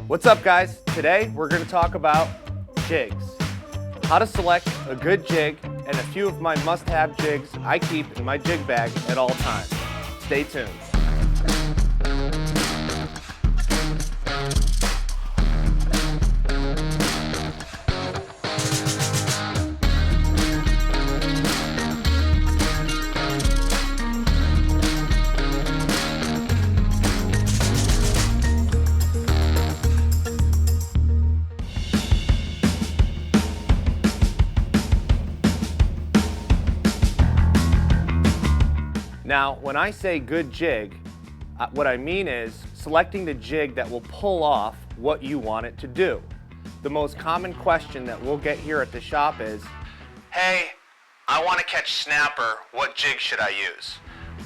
What's up, guys? Today we're going to talk about jigs. How to select a good jig and a few of my must-have jigs I keep in my jig bag at all times. Stay tuned. Now, when I say good jig, what I mean is selecting the jig that will pull off what you want it to do. The most common question that we'll get here at the shop is, hey, I want to catch snapper, what jig should I use?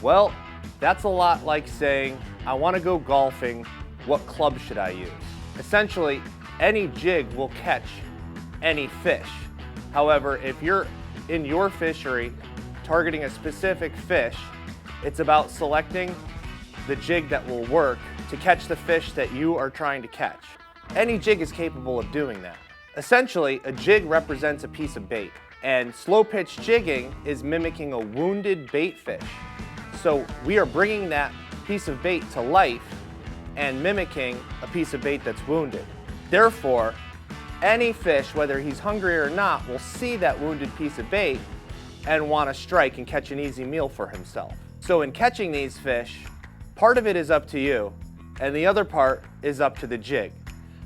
Well, that's a lot like saying, I want to go golfing, what club should I use? Essentially, any jig will catch any fish. However, if you're in your fishery targeting a specific fish, it's about selecting the jig that will work to catch the fish that you are trying to catch. Any jig is capable of doing that. Essentially, a jig represents a piece of bait, and slow pitch jigging is mimicking a wounded bait fish. So we are bringing that piece of bait to life and mimicking a piece of bait that's wounded. Therefore, any fish, whether he's hungry or not, will see that wounded piece of bait and want to strike and catch an easy meal for himself. So in catching these fish, part of it is up to you, and the other part is up to the jig.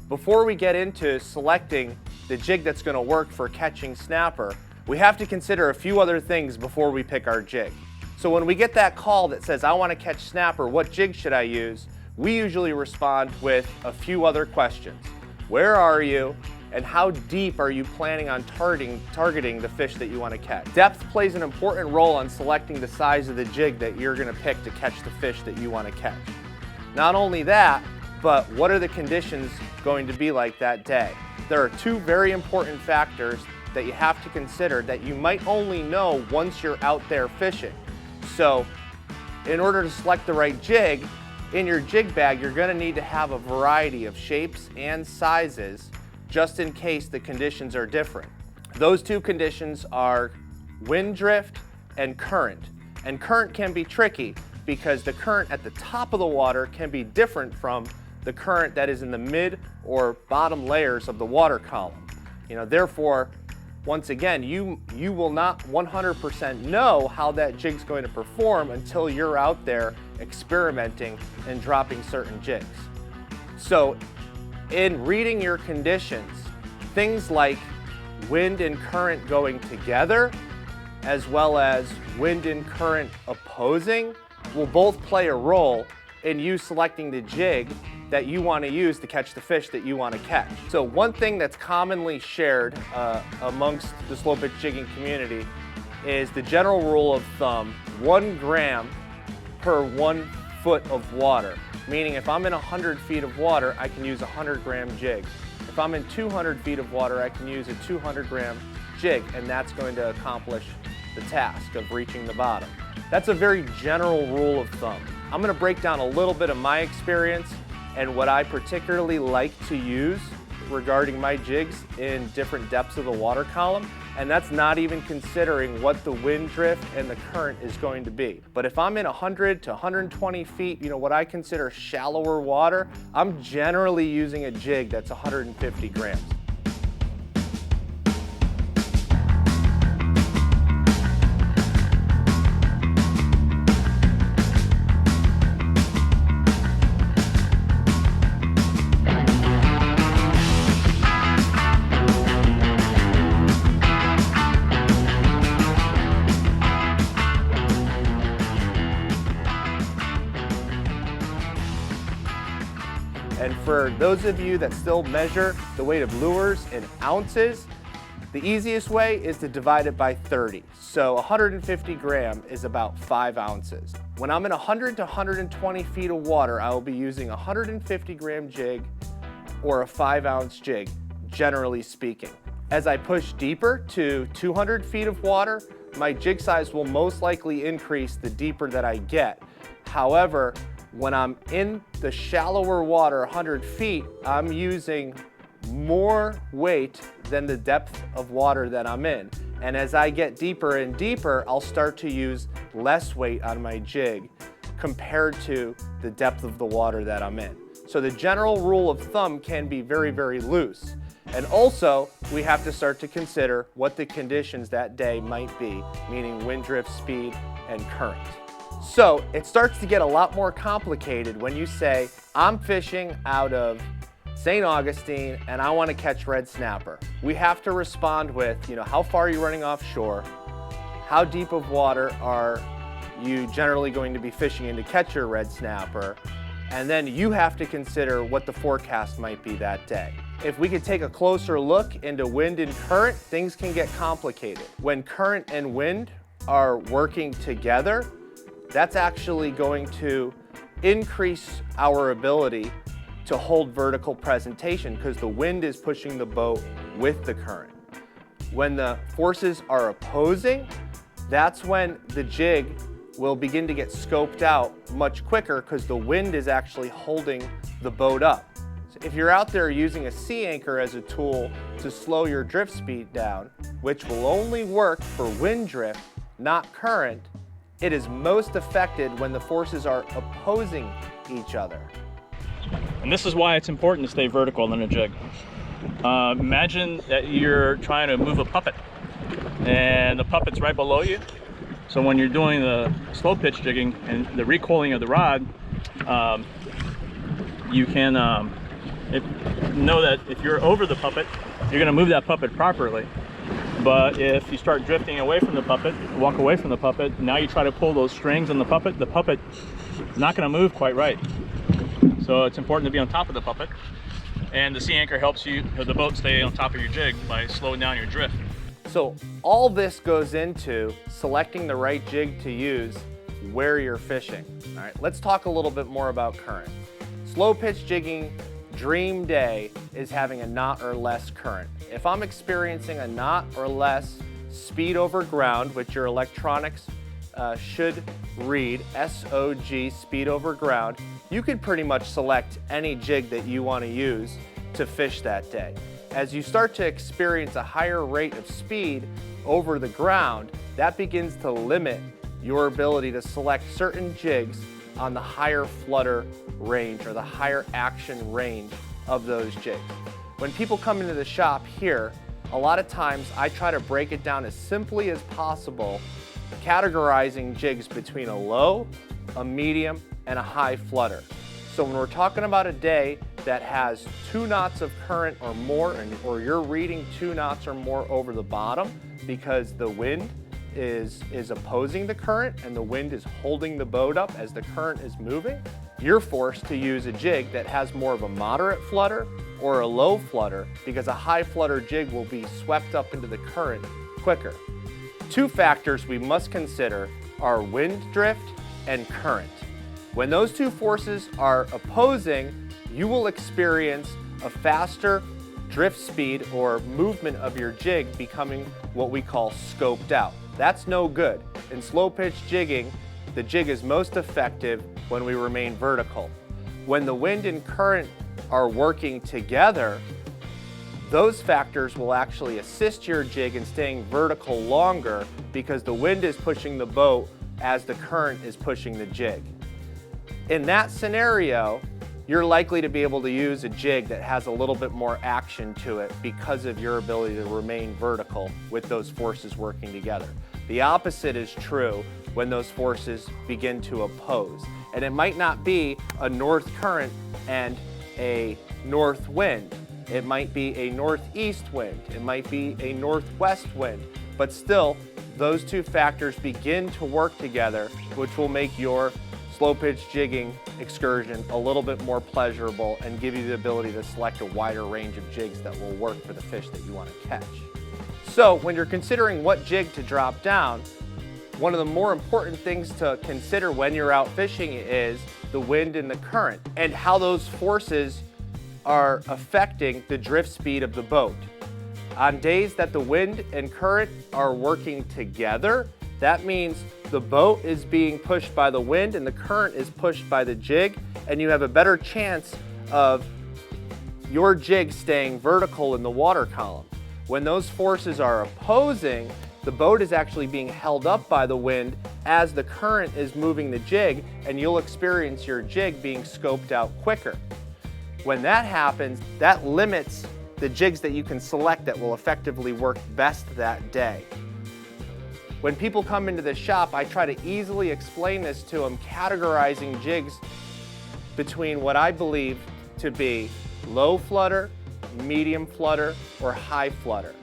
Before we get into selecting the jig that's going to work for catching snapper, we have to consider a few other things before we pick our jig. So when we get that call that says, I want to catch snapper, what jig should I use? We usually respond with a few other questions. Where are you? And how deep are you planning on targeting the fish that you want to catch? Depth plays an important role on selecting the size of the jig that you're going to pick to catch the fish that you want to catch. Not only that, but what are the conditions going to be like that day? There are two very important factors that you have to consider that you might only know once you're out there fishing. So in order to select the right jig, in your jig bag, you're going to need to have a variety of shapes and sizes just in case the conditions are different. Those two conditions are wind drift and current. And current can be tricky because the current at the top of the water can be different from the current that is in the mid or bottom layers of the water column. Therefore, once again, you will not 100% know how that jig's going to perform until you're out there experimenting and dropping certain jigs. So in reading your conditions, things like wind and current going together, as well as wind and current opposing, will both play a role in you selecting the jig that you want to use to catch the fish that you want to catch. So one thing that's commonly shared amongst the slow pitch jigging community is the general rule of thumb, 1 gram per 1 foot of water. Meaning if I'm in 100 feet of water, I can use a 100-gram jig. If I'm in 200 feet of water, I can use a 200-gram jig, and that's going to accomplish the task of reaching the bottom. That's a very general rule of thumb. I'm going to break down a little bit of my experience and what I particularly like to use regarding my jigs in different depths of the water column, and that's not even considering what the wind drift and the current is going to be. But if I'm in 100 to 120 feet, what I consider shallower water, I'm generally using a jig that's 150 grams. And for those of you that still measure the weight of lures in ounces, the easiest way is to divide it by 30. So 150 gram is about 5 ounces. When I'm in 100 to 120 feet of water, I will be using a 150 gram jig or a 5-ounce jig, generally speaking. As I push deeper to 200 feet of water, my jig size will most likely increase the deeper that I get. However, When I'm in the shallower water, 100 feet, I'm using more weight than the depth of water that I'm in. And as I get deeper and deeper, I'll start to use less weight on my jig compared to the depth of the water that I'm in. So the general rule of thumb can be very, very loose. And also, we have to start to consider what the conditions that day might be, meaning wind drift, speed, and current. So it starts to get a lot more complicated when you say, I'm fishing out of St. Augustine and I want to catch red snapper. We have to respond with, how far are you running offshore? How deep of water are you generally going to be fishing in to catch your red snapper? And then you have to consider what the forecast might be that day. If we could take a closer look into wind and current, things can get complicated. When current and wind are working together, that's actually going to increase our ability to hold vertical presentation because the wind is pushing the boat with the current. When the forces are opposing, that's when the jig will begin to get scoped out much quicker because the wind is actually holding the boat up. So if you're out there using a sea anchor as a tool to slow your drift speed down, which will only work for wind drift, not current, it is most affected when the forces are opposing each other. And this is why it's important to stay vertical in a jig. Imagine that you're trying to move a puppet and the puppet's right below you. So when you're doing the slow pitch jigging and the recoiling of the rod, you can know that if you're over the puppet, you're going to move that puppet properly. But if you start drifting away from the puppet, walk away from the puppet, now you try to pull those strings on the puppet is not going to move quite right. So it's important to be on top of the puppet. And the sea anchor helps you, the boat, stay on top of your jig by slowing down your drift. So all this goes into selecting the right jig to use where you're fishing. All right, let's talk a little bit more about current. Slow pitch jigging dream day is having a knot or less current. If I'm experiencing a knot or less speed over ground, which your electronics should read SOG, speed over ground, you could pretty much select any jig that you want to use to fish that day. As you start to experience a higher rate of speed over the ground, that begins to limit your ability to select certain jigs on the higher flutter range or the higher action range of those jigs. When people come into the shop here, a lot of times I try to break it down as simply as possible, categorizing jigs between a low, a medium, and a high flutter. So when we're talking about a day that has 2 knots of current or more, or you're reading 2 knots or more over the bottom because the wind is opposing the current and the wind is holding the boat up as the current is moving, you're forced to use a jig that has more of a moderate flutter or a low flutter because a high flutter jig will be swept up into the current quicker. 2 factors we must consider are wind drift and current. When those 2 forces are opposing, you will experience a faster drift speed or movement of your jig becoming what we call scoped out. That's no good. In slow pitch jigging, the jig is most effective when we remain vertical. When the wind and current are working together, those factors will actually assist your jig in staying vertical longer because the wind is pushing the boat as the current is pushing the jig. In that scenario, you're likely to be able to use a jig that has a little bit more action to it because of your ability to remain vertical with those forces working together. The opposite is true when those forces begin to oppose. And it might not be a north current and a north wind. It might be a northeast wind. It might be a northwest wind. But still, those 2 factors begin to work together, which will make your slow pitch jigging excursion a little bit more pleasurable and give you the ability to select a wider range of jigs that will work for the fish that you want to catch. So when you're considering what jig to drop down, one of the more important things to consider when you're out fishing is the wind and the current and how those forces are affecting the drift speed of the boat. On days that the wind and current are working together, that means The boat is being pushed by the wind and the current is pushed by the jig, and you have a better chance of your jig staying vertical in the water column. When those forces are opposing, the boat is actually being held up by the wind as the current is moving the jig, and you'll experience your jig being scoped out quicker. When that happens, that limits the jigs that you can select that will effectively work best that day. When people come into the shop, I try to easily explain this to them, categorizing jigs between what I believe to be low flutter, medium flutter, or high flutter.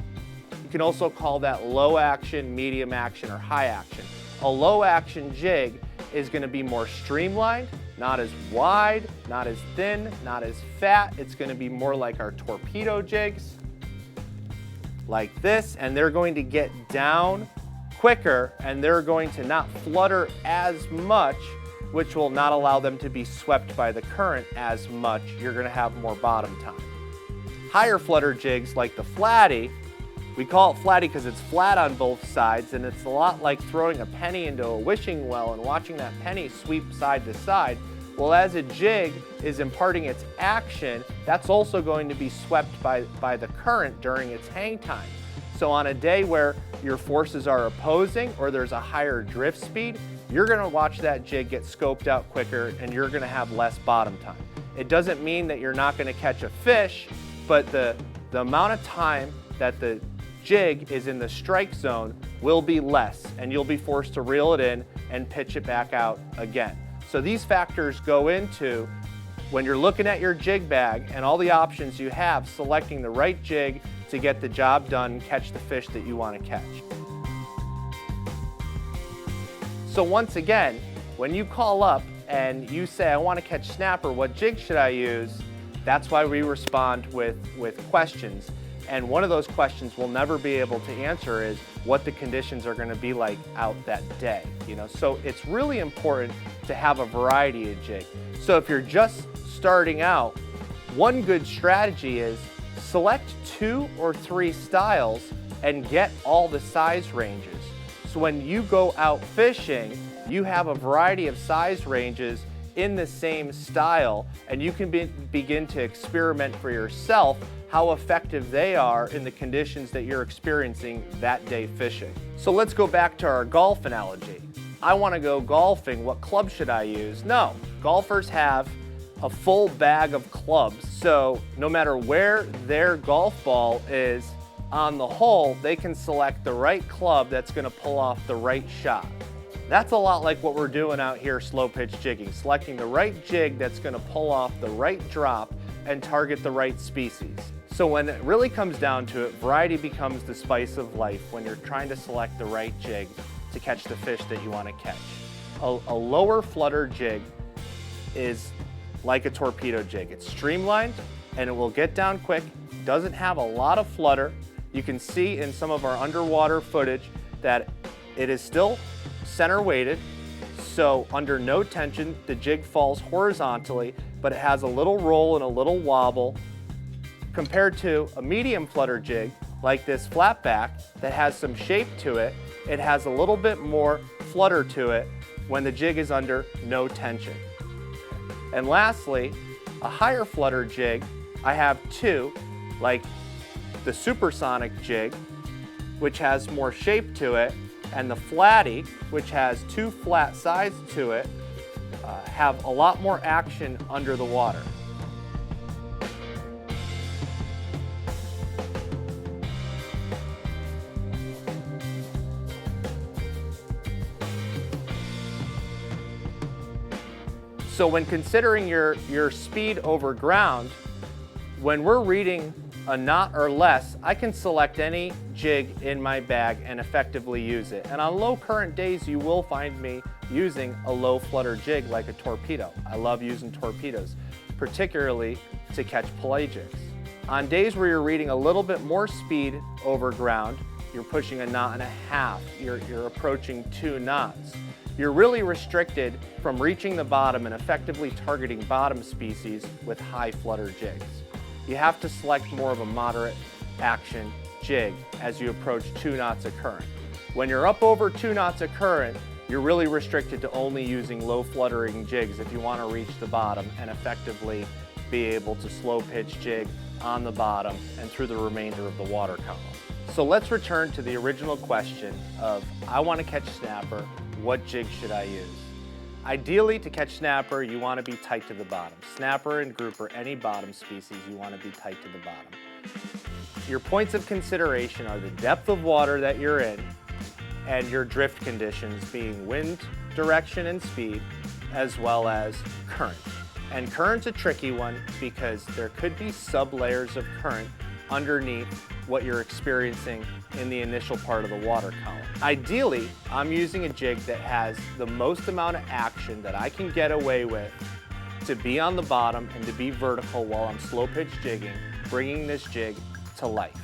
You can also call that low action, medium action, or high action. A low action jig is going to be more streamlined, not as wide, not as thin, not as fat. It's going to be more like our torpedo jigs, like this, and they're going to get down quicker, and they're going to not flutter as much, which will not allow them to be swept by the current as much. You're going to have more bottom time. Higher flutter jigs like the flatty, we call it flatty because it's flat on both sides, and it's a lot like throwing a penny into a wishing well and watching that penny sweep side to side. Well, as a jig is imparting its action, that's also going to be swept by the current during its hang time. So on a day where your forces are opposing or there's a higher drift speed, you're going to watch that jig get scoped out quicker and you're going to have less bottom time. It doesn't mean that you're not going to catch a fish, but the amount of time that the jig is in the strike zone will be less, and you'll be forced to reel it in and pitch it back out again. So these factors go into, when you're looking at your jig bag and all the options you have, selecting the right jig to get the job done and catch the fish that you want to catch. So once again, when you call up and you say, I want to catch snapper, what jig should I use? That's why we respond with questions. And one of those questions we'll never be able to answer is what the conditions are going to be like out that day. So it's really important to have a variety of jig. So if you're just starting out, one good strategy is select 2 or 3 styles and get all the size ranges. So when you go out fishing, you have a variety of size ranges in the same style, and you can begin to experiment for yourself how effective they are in the conditions that you're experiencing that day fishing. So let's go back to our golf analogy. I want to go golfing, what club should I use? No, golfers have a full bag of clubs, so no matter where their golf ball is on the hole, they can select the right club that's going to pull off the right shot. That's a lot like what we're doing out here slow pitch jigging, selecting the right jig that's going to pull off the right drop and target the right species. So when it really comes down to it, variety becomes the spice of life when you're trying to select the right jig to catch the fish that you want to catch. A lower flutter jig is like a torpedo jig. It's streamlined and it will get down quick, doesn't have a lot of flutter. You can see in some of our underwater footage that it is still center weighted, so under no tension the jig falls horizontally, but it has a little roll and a little wobble compared to a medium flutter jig like this flatback that has some shape to it. It has a little bit more flutter to it when the jig is under no tension. And lastly, a higher flutter jig, I have 2, like the supersonic jig, which has more shape to it, and the flatty, which has 2 flat sides to it, have a lot more action under the water. So when considering your speed over ground, when we're reading a knot or less, I can select any jig in my bag and effectively use it. And on low current days, you will find me using a low flutter jig like a torpedo. I love using torpedoes, particularly to catch pelagics. On days where you're reading a little bit more speed over ground, you're pushing 1.5 knots, you're approaching 2 knots. You're really restricted from reaching the bottom and effectively targeting bottom species with high flutter jigs. You have to select more of a moderate action jig as you approach 2 knots of current. When you're up over 2 knots of current, You're really restricted to only using low fluttering jigs if you want to reach the bottom and effectively be able to slow pitch jig on the bottom and through the remainder of the water column. So let's return to the original question of, I want to catch snapper, what jig should I use? Ideally, to catch snapper, you want to be tight to the bottom. Snapper and grouper, any bottom species, you want to be tight to the bottom. Your points of consideration are the depth of water that you're in and your drift conditions, being wind direction and speed, as well as current. And current's a tricky one because there could be sub-layers of current underneath what you're experiencing in the initial part of the water column. Ideally, I'm using a jig that has the most amount of action that I can get away with to be on the bottom and to be vertical while I'm slow pitch jigging, bringing this jig to life.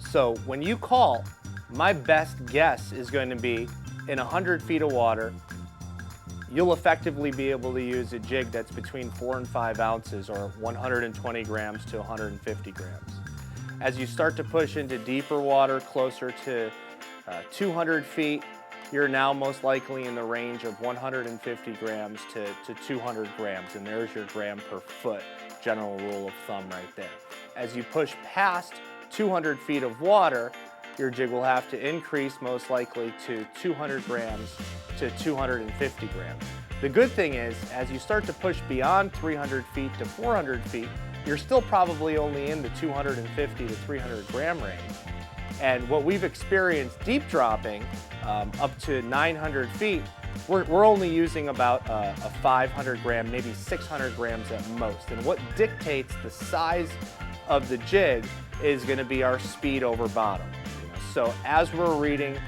So when you call, my best guess is going to be in 100 feet of water, you'll effectively be able to use a jig that's between 4 and 5 ounces, or 120 grams to 150 grams. As you start to push into deeper water, closer to 200 feet, you're now most likely in the range of 150 grams to 200 grams, and there's your gram per foot general rule of thumb right there. As you push past 200 feet of water, your jig will have to increase most likely to 200 grams to 250 grams. The good thing is, as you start to push beyond 300 feet to 400 feet, you're still probably only in the 250 to 300 gram range. And what we've experienced deep dropping up to 900 feet, we're only using about a 500 gram, maybe 600 grams at most. And what dictates the size of the jig is going to be our speed over bottom. So as we're reading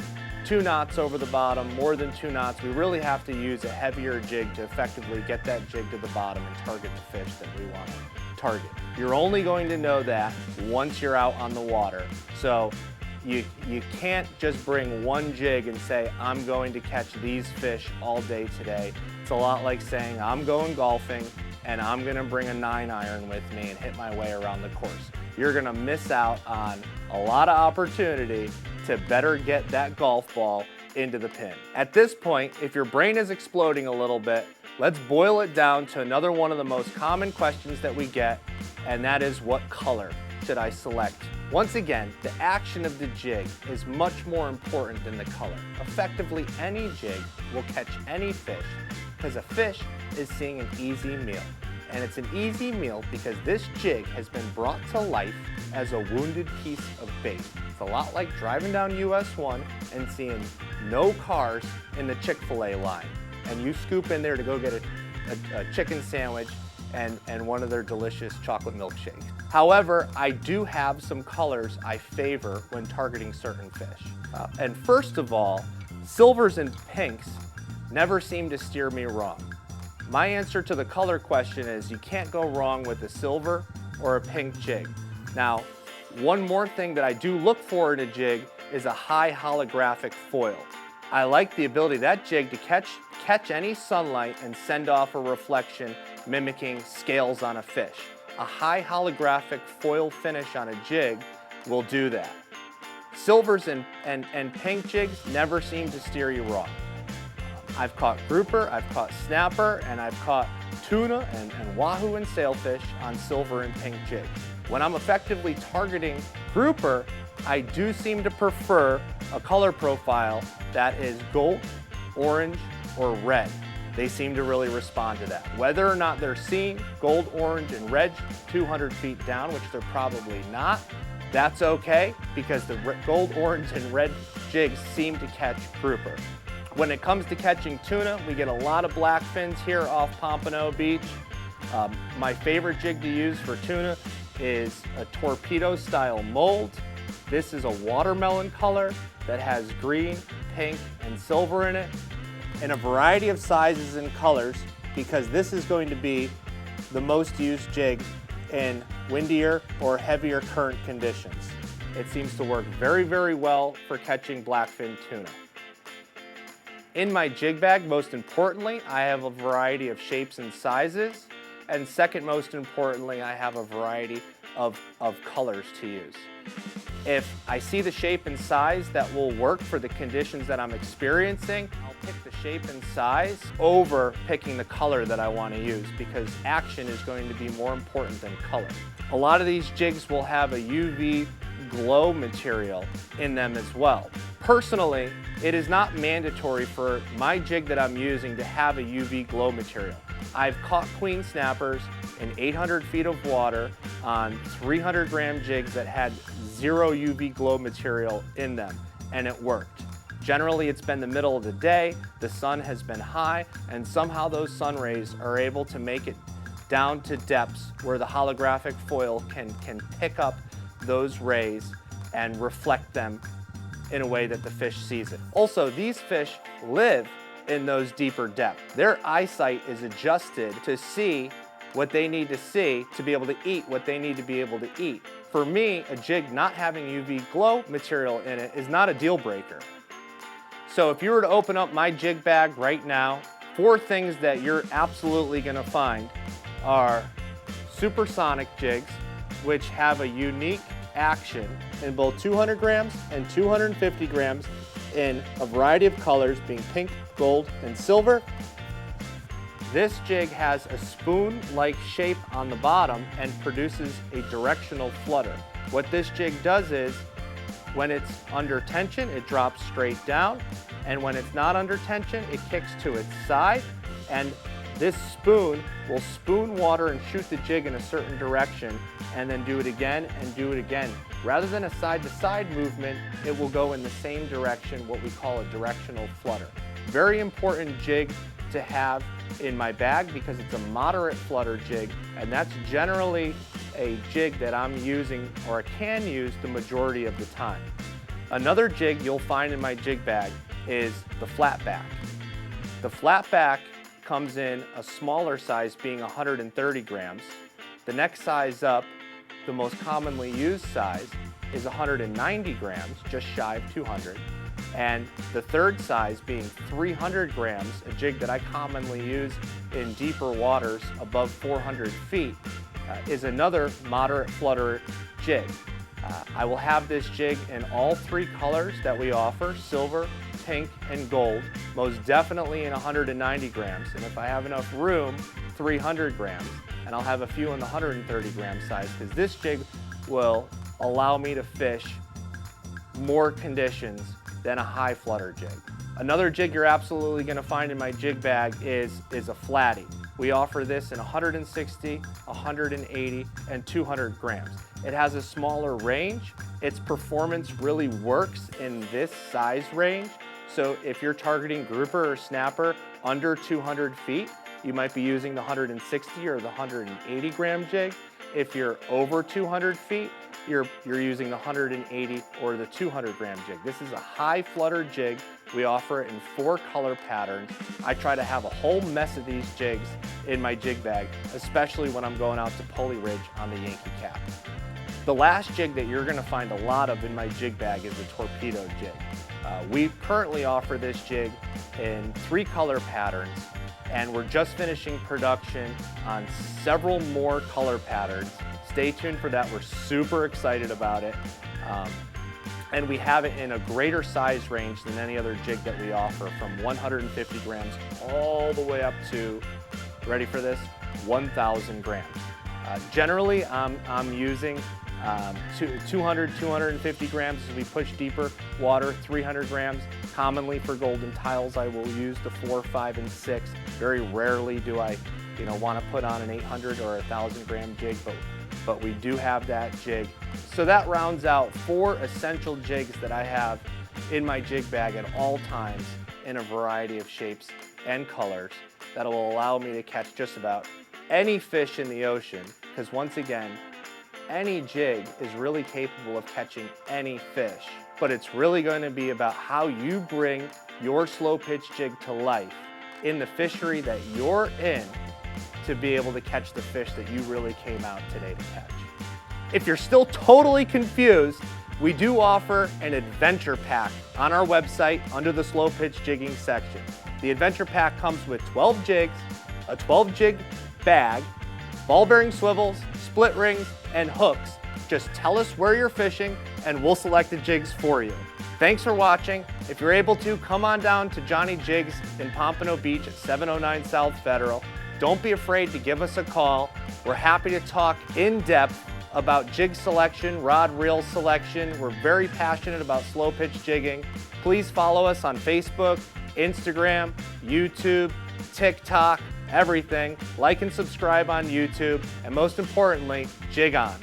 2 knots over the bottom, more than 2 knots, we really have to use a heavier jig to effectively get that jig to the bottom and target the fish that we want to target. You're only going to know that once you're out on the water. So you can't just bring one jig and say, I'm going to catch these fish all day today. It's a lot like saying, I'm going golfing and I'm going to bring a 9-iron with me and hit my way around the course. You're going to miss out on a lot of opportunity to better get that golf ball into the pin. At this point, if your brain is exploding a little bit, let's boil it down to another one of the most common questions that we get, and that is, what color should I select? Once again, the action of the jig is much more important than the color. Effectively, any jig will catch any fish because a fish is seeing an easy meal. And it's an easy meal because this jig has been brought to life as a wounded piece of bait. It's a lot like driving down US 1 and seeing no cars in the Chick-fil-A line. And you scoop in there to go get a chicken sandwich and one of their delicious chocolate milkshakes. However, I do have some colors I favor when targeting certain fish. And first of all, silvers and pinks never seem to steer me wrong. My answer to the color question is you can't go wrong with a silver or a pink jig. Now, one more thing that I do look for in a jig is a high holographic foil. I like the ability of that jig to catch any sunlight and send off a reflection mimicking scales on a fish. A high holographic foil finish on a jig will do that. Silvers and pink jigs never seem to steer you wrong. I've caught grouper, I've caught snapper, and I've caught tuna and wahoo and sailfish on silver and pink jigs. When I'm effectively targeting grouper, I do seem to prefer a color profile that is gold, orange, or red. They seem to really respond to that. Whether or not they're seeing gold, orange, and red 200 feet down, which they're probably not, that's okay because the gold, orange, and red jigs seem to catch grouper. When it comes to catching tuna, we get a lot of black fins here off Pompano Beach. My favorite jig to use for tuna is a torpedo style mold. This is a watermelon color that has green, pink, and silver in it, in a variety of sizes and colors, because this is going to be the most used jig in windier or heavier current conditions. It seems to work very, very well for catching blackfin tuna. In my jig bag, most importantly, I have a variety of shapes and sizes, and second most importantly, I have a variety of colors to use. If I see the shape and size that will work for the conditions that I'm experiencing, I'll pick the shape and size over picking the color that I want to use, because action is going to be more important than color. A lot of these jigs will have a UV glow material in them as well. Personally, it is not mandatory for my jig that I'm using to have a UV glow material. I've caught queen snappers in 800 feet of water on 300-gram jigs that had zero UV glow material in them, and it worked. Generally, it's been the middle of the day, the sun has been high, and somehow those sun rays are able to make it down to depths where the holographic foil can pick up those rays and reflect them in a way that the fish sees it. Also, these fish live in those deeper depths. Their eyesight is adjusted to see what they need to see to be able to eat what they need to be able to eat. For me, a jig not having UV glow material in it is not a deal breaker. So if you were to open up my jig bag right now, 4 things that you're absolutely gonna find are supersonic jigs, which have a unique action in both 200 grams and 250 grams in a variety of colors, being pink, gold, and silver. This jig has a spoon-like shape on the bottom and produces a directional flutter. What this jig does is, when it's under tension, it drops straight down, and when it's not under tension, it kicks to its side, and this spoon will spoon water and shoot the jig in a certain direction, and then do it again and do it again. Rather than a side-to-side movement, it will go in the same direction, what we call a directional flutter. Very important jig to have in my bag because it's a moderate flutter jig, and that's generally a jig that I'm using or I can use the majority of the time. Another jig you'll find in my jig bag is the flat back. The flat back comes in a smaller size, being 130 grams. The next size up, the most commonly used size, is 190 grams, just shy of 200. And the third size, being 300 grams, a jig that I commonly use in deeper waters above 400 feet, is another moderate flutter jig. I will have this jig in all 3 colors that we offer, silver, pink, and gold, most definitely in 190 grams. And if I have enough room, 300 grams. And I'll have a few in the 130 gram size, because this jig will allow me to fish more conditions than a high flutter jig. Another jig you're absolutely gonna find in my jig bag is a flatty. We offer this in 160, 180, and 200 grams. It has a smaller range. Its performance really works in this size range. So if you're targeting grouper or snapper under 200 feet, you might be using the 160 or the 180 gram jig. If you're over 200 feet, you're using the 180 or the 200 gram jig. This is a high flutter jig. We offer it in 4 color patterns. I try to have a whole mess of these jigs in my jig bag, especially when I'm going out to Pulley Ridge on the Yankee Cap. The last jig that you're gonna find a lot of in my jig bag is a torpedo jig. We currently offer this jig in 3 color patterns, and we're just finishing production on several more color patterns. Stay tuned for that. We're super excited about it. And we have it in a greater size range than any other jig that we offer, from 150 grams all the way up to, ready for this, 1,000 grams. Generally, I'm using 200, 250 grams as we push deeper water, 300 grams. Commonly for golden tiles, I will use the 4, 5, and 6. Very rarely do I want to put on an 800 or 1,000 gram jig, but we do have that jig. So that rounds out 4 essential jigs that I have in my jig bag at all times in a variety of shapes and colors that will allow me to catch just about any fish in the ocean, because once again, any jig is really capable of catching any fish, but it's really going to be about how you bring your slow pitch jig to life in the fishery that you're in to be able to catch the fish that you really came out today to catch. If you're still totally confused, we do offer an adventure pack on our website under the slow pitch jigging section. The adventure pack comes with 12 jigs, a 12 jig bag, ball bearing swivels, split rings, and hooks. Just tell us where you're fishing and we'll select the jigs for you. Thanks for watching. If you're able to, come on down to Johnny Jigs in Pompano Beach at 709 South Federal. Don't be afraid to give us a call. We're happy to talk in depth about jig selection, rod reel selection. We're very passionate about slow pitch jigging. Please follow us on Facebook, Instagram, YouTube, TikTok, everything. Like and subscribe on YouTube, and most importantly, jig on.